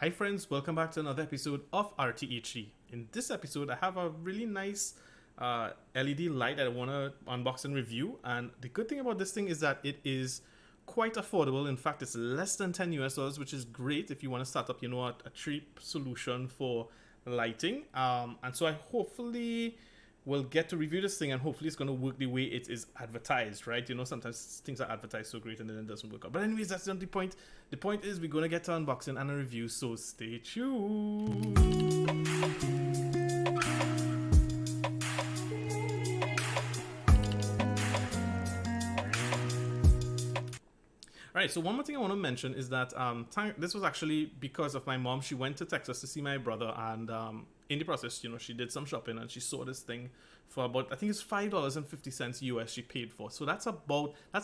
Hi friends, welcome back to another episode of RTHD. In this episode, I have a really nice LED light that I want to unbox and review. And the good thing about this thing is that it is quite affordable. In fact, it's less than 10 US dollars, which is great if you want to start up, a cheap solution for lighting. And so I hopefully will get to review this thing, and hopefully it's going to work the way it is advertised, right? Sometimes things are advertised so great and then it doesn't work out. But anyways, that's not the point. The point is we're going to get to unboxing and a review, so stay tuned. Alright, so one more thing I want to mention is that this was actually because of my mom. She went to Texas to see my brother, and in the process, she did some shopping and she saw this thing for about, I think it's $5.50 US she paid for. So that's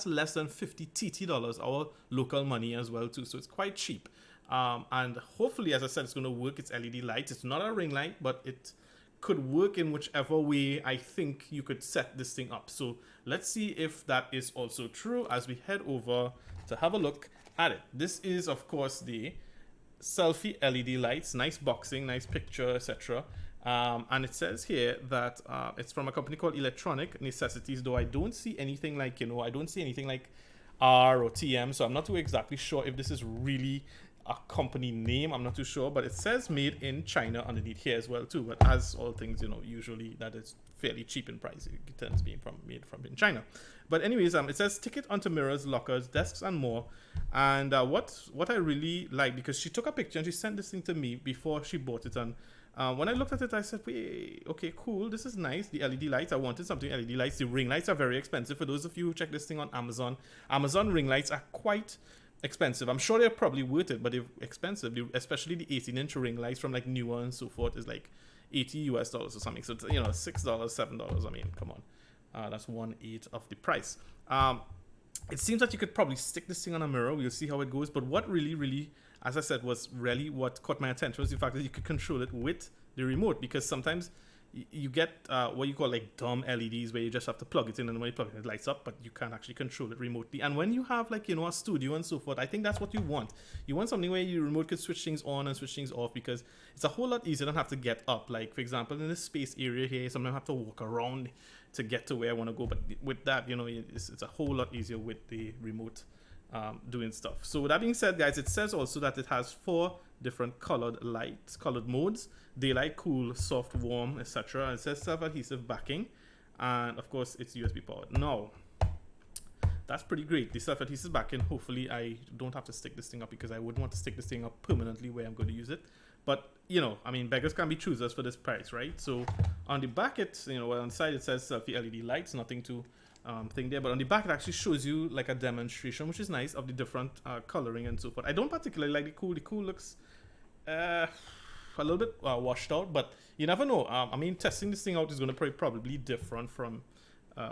less than 50 TT dollars, our local money as well too. So it's quite cheap. And hopefully, as I said, it's going to work. It's LED light. It's not a ring light, but it could work in whichever way I think you could set this thing up. So let's see if that is also true as we head over to have a look at it. This is, of course, the selfie LED lights. Nice boxing, nice picture, etc. And it says here that it's from a company called Electronic Necessities, though I don't see anything like, I don't see anything like R or TM, so I'm not too exactly sure if this is really a company name. I'm not too sure, but it says made in China underneath here as well too. But as all things, usually that is fairly cheap in price. It tends to be made from in China. But anyways, it says stick it onto mirrors, lockers, desks, and more. And what I really like, because she took a picture and she sent this thing to me before she bought it, and when I looked at it, I said, wait, okay, cool, this is nice. The LED lights, I wanted something LED lights. The ring lights are very expensive. For those of you who check this thing on Amazon, Amazon ring lights are quite expensive. I'm sure they're probably worth it, but they're expensive. Especially the 18-inch ring lights from like Newer and so forth is like 80 US dollars or something. So it's, $6, $7. I mean, come on. That's 1/8 of the price. It seems that you could probably stick this thing on a mirror. We'll see how it goes. But what really, as I said, was really what caught my attention was the fact that you could control it with the remote, because sometimes you get what you call like dumb LEDs where you just have to plug it in, and when you plug it, it lights up, but you can't actually control it remotely. And when you have like, a studio and so forth, I think that's what you want. You want something where your remote could switch things on and switch things off, because it's a whole lot easier than have to get up. Like, for example, in this space area here, sometimes I have to walk around to get to where I want to go. But with that, it's a whole lot easier with the remote doing stuff. So with that being said, guys, it says also that it has 4 different colored modes: daylight, cool, soft, warm, etc. It says self-adhesive backing, and of course it's USB powered. Now that's pretty great, the self-adhesive backing. Hopefully I don't have to stick this thing up, because I wouldn't want to stick this thing up permanently where I'm going to use it. But I mean, beggars can be choosers for this price, right? So on the back, on the side it says selfie LED lights, nothing to thing there, but on the back it actually shows you like a demonstration, which is nice, of the different coloring and so forth. I don't particularly like the cool. The cool looks a little bit washed out, but you never know. I mean, testing this thing out is going to probably different from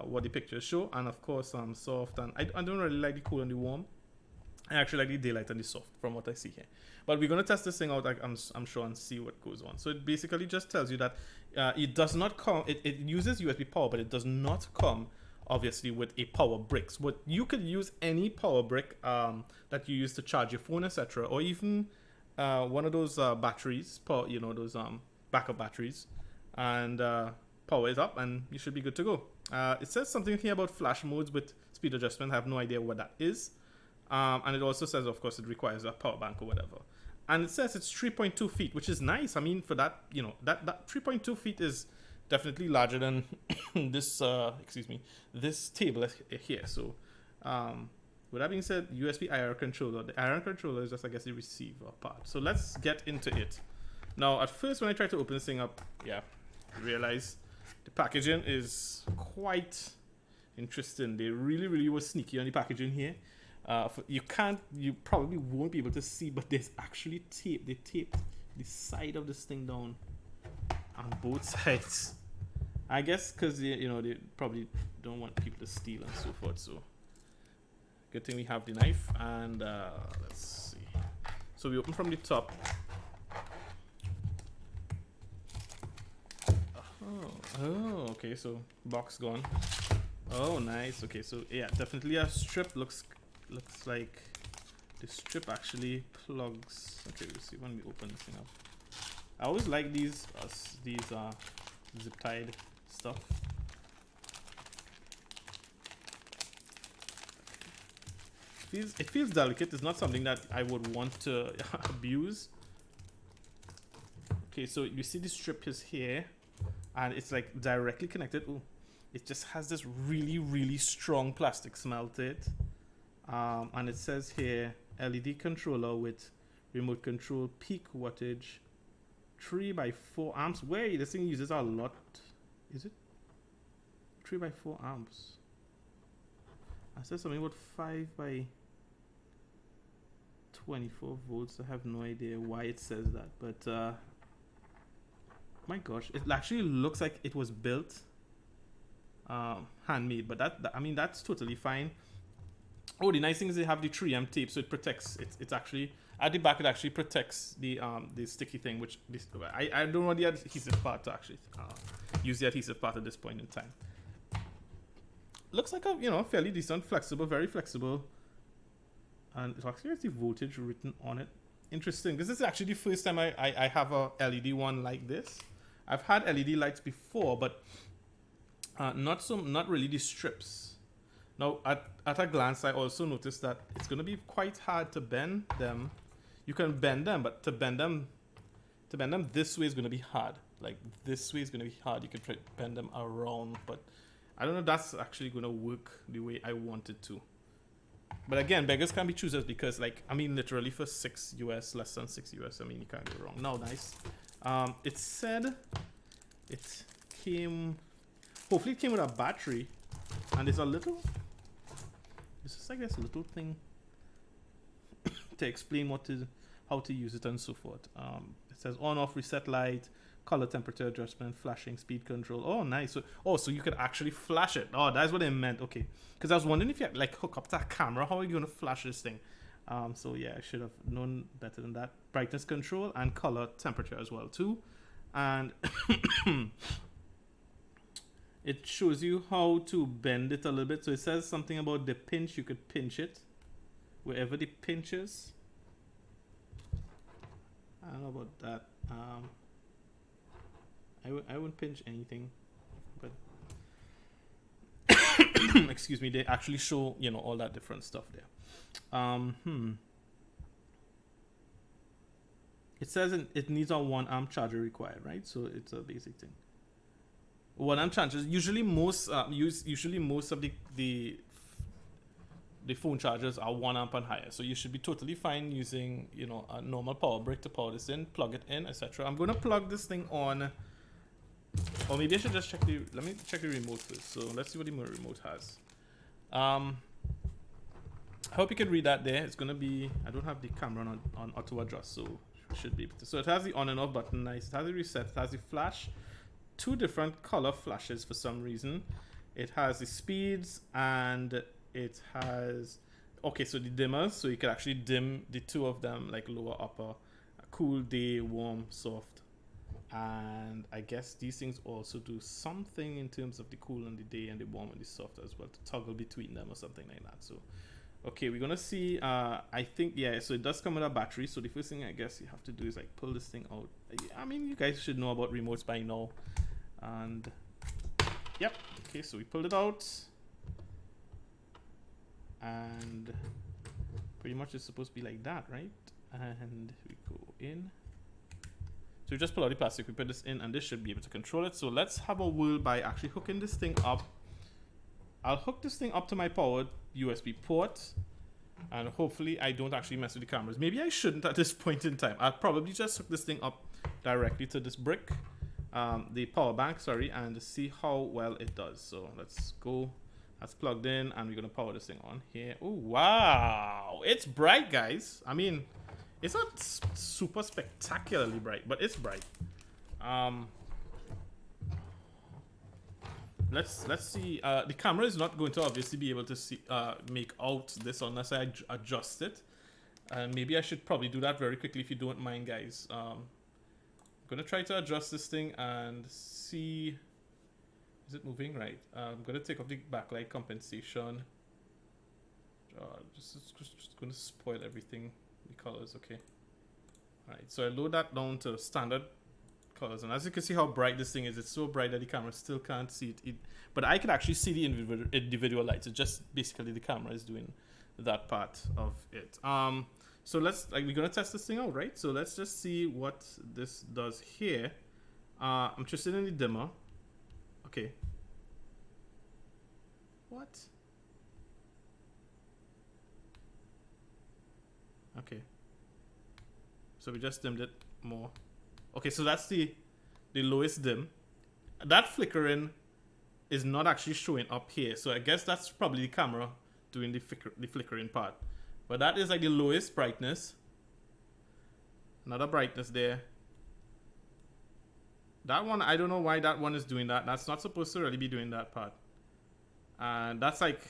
what the pictures show. And of course, soft, and I don't really like the cool and the warm. I actually like the daylight and the soft from what I see here. But we're going to test this thing out, I'm sure, and see what goes on. So it basically just tells you that it does not come, it uses USB power, but it does not come obviously with a power brick. But you could use any power brick that you use to charge your phone, etc., or even one of those batteries, those backup batteries, and power it up, and you should be good to go. It says something here about flash modes with speed adjustment. I have no idea what that is. And it also says, of course, it requires a power bank or whatever. And it says it's 3.2 feet, which is nice. I mean, for that, that 3.2 feet is definitely larger than this, this table here. So, with that being said, USB IR controller. The IR controller is just, I guess, the receiver part. So let's get into it. Now, at first, when I tried to open this thing up, I realized the packaging is quite interesting. They really were sneaky on the packaging here. You probably won't be able to see, but there's actually tape. They taped the side of this thing down on both sides. I guess because they probably don't want people to steal and so forth. So good thing we have the knife, and let's see. So we open from the top. Oh, okay. So box gone. Oh, nice. Okay, so yeah, definitely a strip. Looks like the strip actually plugs. Okay, we'll see when we open this thing up. I always like these zip tied stuff. It feels delicate. It's not something that I would want to abuse. Okay, so you see the strip is here, and it's like directly connected. Ooh, it just has this really, really strong plastic smell to it. And it says here, LED controller with remote control, peak wattage, 3 by 4 amps. Wait, this thing uses a lot. Is it 3 by 4 amps? I said something about 5 by 24 volts. I have no idea why it says that, but my gosh, it actually looks like it was built handmade, but I mean, that's totally fine. Oh, the nice thing is they have the 3M tape, so it protects. It's actually at the back. It actually protects the sticky thing, which I don't want the adhesive part to actually use the adhesive part at this point in time. Looks like a fairly decent, flexible, very flexible, and it actually has the voltage written on it. Interesting. This is actually the first time I have a LED one like this. I've had LED lights before, but not really the strips. Now, at a glance, I also noticed that it's going to be quite hard to bend them. You can bend them, but to bend them this way is going to be hard. Like, this way is going to be hard. You can try to bend them around, but I don't know if that's actually going to work the way I want it to. But again, beggars can be choosers because, like, I mean, literally for $6 US, less than $6 US, I mean, you can't go wrong. No, nice. It said it came, hopefully it came with a battery, and there's a little, it's just like this little thing to explain how to use it and so forth. It says on, off, reset light, color temperature adjustment, flashing, speed control. Oh, nice. So you could actually flash it. Oh, that's what I meant. Okay, because I was wondering if you had, like, hook up to a camera, how are you going to flash this thing? So yeah, I should have known better than that. Brightness control and color temperature as well too. And it shows you how to bend it a little bit. So it says something about the pinch. You could pinch it wherever the pinch is. I don't know about that. I wouldn't pinch anything, but excuse me, they actually show, all that different stuff there. It says it needs a 1 amp charger required, right? So it's a basic thing. 1 amp chargers. Usually most of the phone chargers are 1 amp and higher. So you should be totally fine using, a normal power brick to power this in, plug it in, etc. I'm going to plug this thing on. Or maybe I should just let me check the remote first. So let's see what the remote has. I hope you can read that there. It's going to be, I don't have the camera on auto adjust, so should be able to. So it has the on and off button, nice. It has the reset, it has the flash, 2 different color flashes for some reason. It has the speeds, and it has, okay, so the dimmers, so you can actually dim the 2 of them, like lower, upper, cool, day, warm, soft. And I guess these things also do something in terms of the cool and the day and the warm and the soft as well, to toggle between them or something like that. So okay, we're gonna see. I think, yeah, so it does come with a battery. So the first thing I guess you have to do is like pull this thing out. I mean, you guys should know about remotes by now. And yep, okay, so we pulled it out, and pretty much it's supposed to be like that, right? And we go in. So we just pull out the plastic, we put this in, and this should be able to control it. So let's have a whirl by actually hooking this thing up. I'll hook this thing up to my powered USB port, and hopefully I don't actually mess with the cameras. Maybe I shouldn't at this point in time. I'll probably just hook this thing up directly to this brick, the power bank, sorry, and see how well it does. So let's go. That's plugged in, and we're gonna power this thing on here. Oh wow, it's bright, guys. I mean, it's not super spectacularly bright, but it's bright. Let's see. The camera is not going to obviously be able to see make out this unless I adjust it, and maybe I should probably do that very quickly if you don't mind, guys. I'm gonna try to adjust this thing and see. Is it moving right? I'm gonna take off the backlight compensation. Just going to spoil everything. The colors, okay. All right, so I load that down to standard colors, and as you can see how bright this thing is, it's so bright that the camera still can't see it. But I can actually see the individual lights. It's just basically the camera is doing that part of it. So let's we're gonna test this thing out, right? So let's just see what this does here. I'm interested in the dimmer. Okay. What? Okay. So we just dimmed it more. Okay, so that's the lowest dim. That flickering is not actually showing up here. So I guess that's probably the camera doing the flickering part. But that is like the lowest brightness. Another brightness there. That one, I don't know why that one is doing that. That's not supposed to really be doing that part. And that's like,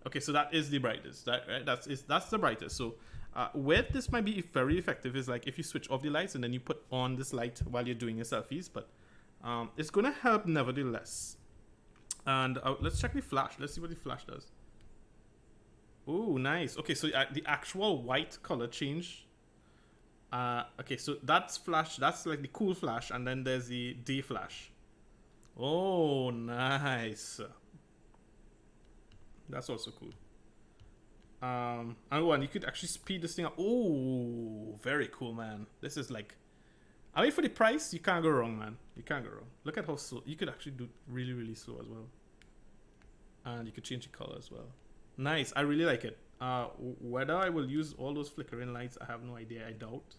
okay, so that is the brightest. Right? That's the brightest. So where this might be very effective is like if you switch off the lights and then you put on this light while you're doing your selfies. But it's going to help nevertheless. And let's check the flash. Let's see what the flash does. Oh, nice. Okay, so the actual white color change. Okay, so that's flash. That's like the cool flash, and then there's the day flash. Oh, nice. That's also cool. And you could actually speed this thing up. Oh, very cool, man. This is like, I mean, for the price, you can't go wrong, man. You can't go wrong. Look at how slow. You could actually do really, really slow as well. And you could change the color as well. Nice. I really like it. Whether I will use all those flickering lights, I have no idea. I doubt.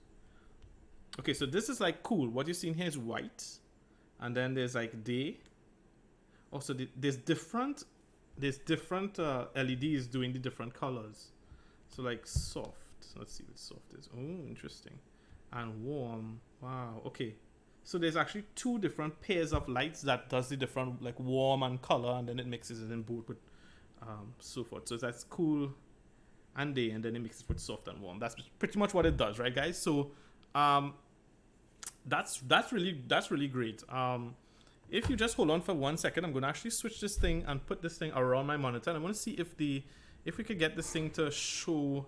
Okay, so this is like cool. What you're seeing here is white. And then there's like day. Also, there's different LEDs doing the different colors. So like soft. Let's see what soft is. Oh, interesting. And warm. Wow. Okay. So there's actually two different pairs of lights that does the different like warm and color, and then it mixes it in both with so forth. So that's cool and day, and then it mixes with soft and warm. That's pretty much what it does, right, guys? So that's really great. If you just hold on for 1 second, I'm going to actually switch this thing and put this thing around my monitor. And I want to see if we could get this thing to show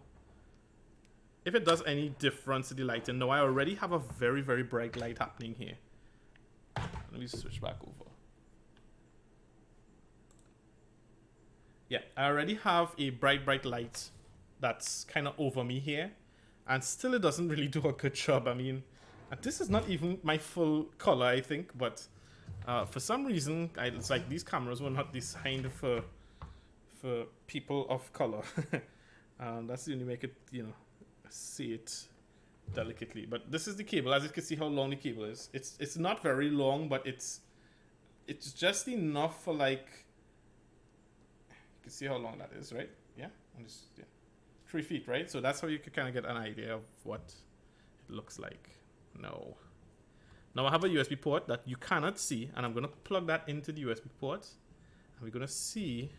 if it does any difference to the lighting. No, I already have a very, very bright light happening here. Let me switch back over. Yeah, I already have a bright light that's kind of over me here. And still it doesn't really do a good job. I mean, this is not even my full color, I think. But for some reason, it's like these cameras were not designed for people of color. That's the only way I could, see it delicately. But this is the cable. As you can see how long the cable is. It's not very long, but it's just enough for like, you can see how long that is, right? Yeah, 3 feet, right? So that's how you can kind of get an idea of what it looks like. Now I have a USB port that you cannot see, and I'm going to plug that into the USB port, and we're going to see.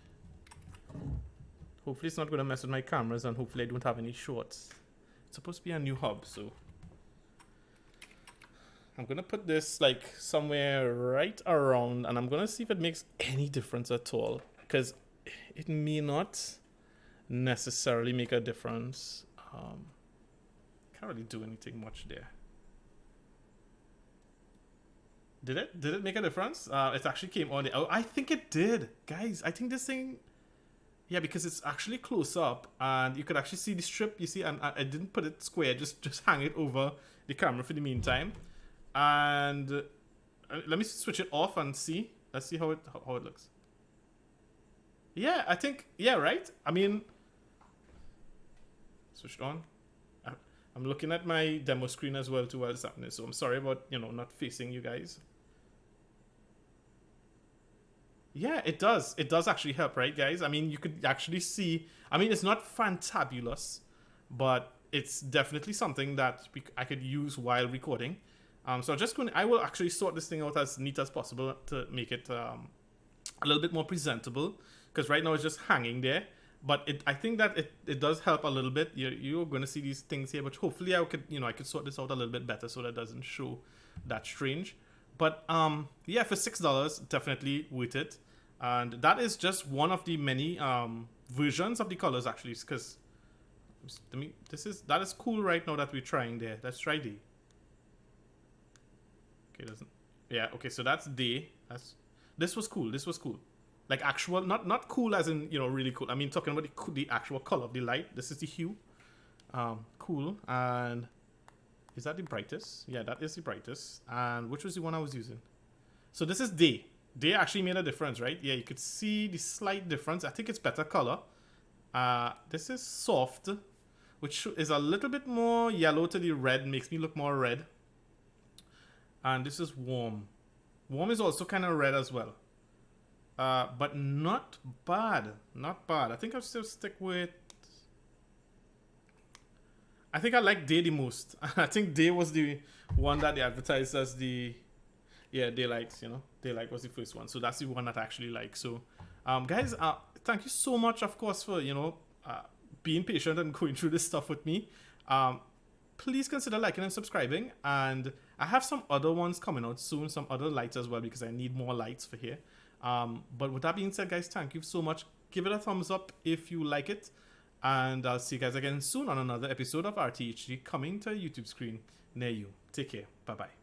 Hopefully it's not going to mess with my cameras, and hopefully I don't have any shorts. It's supposed to be a new hub, so I'm going to put this like somewhere right around, and I'm going to see if it makes any difference at all, because it may not necessarily make a difference. Can't really do anything much there. Did it make a difference? It actually came on the, I think it did, guys. I think this thing, yeah, because it's actually close up and you could actually see the strip. You see, and I didn't put it square, just hang it over the camera for the meantime. And let me switch it off and see. Let's see how it looks. Yeah, I think, yeah, right? I mean, switched on. I'm looking at my demo screen as well too while it's happening. So I'm sorry about, not facing you guys. Yeah, it does. It does actually help, right, guys? I mean, you could actually see, I mean, it's not fantabulous, but it's definitely something that I could use while recording. So I will actually sort this thing out as neat as possible to make it a little bit more presentable, because right now it's just hanging there. But I think that it does help a little bit. You're going to see these things here, but hopefully I could sort this out a little bit better so that it doesn't show that strange. But yeah, for $6, definitely worth it. And that is just one of the many versions of the colors actually, because that is cool right now that we're trying there. Let's try D. Okay, doesn't. Yeah, okay, so that's D. This was cool. This was cool. Like actual, not cool as in, really cool. I mean, talking about the actual color of the light. This is the hue. Cool. And is that the brightest? Yeah, that is the brightest. And which was the one I was using? So this is day. Day actually made a difference, right? Yeah, you could see the slight difference. I think it's better color. This is soft, which is a little bit more yellow to the red. Makes me look more red. And this is warm. Warm is also kind of red as well. But not bad. Not bad. I think I'll still stick with... I think I like Day the most. I think Day was the one that they advertised as the... Yeah, Daylight, Daylight was the first one. So that's the one that I actually like. So, guys, thank you so much, of course, for, being patient and going through this stuff with me. Please consider liking and subscribing. And I have some other ones coming out soon, some other lights as well, because I need more lights for here. But with that being said, guys, thank you so much. Give it a thumbs up if you like it. And I'll see you guys again soon on another episode of RTHD coming to a YouTube screen near you. Take care. Bye-bye.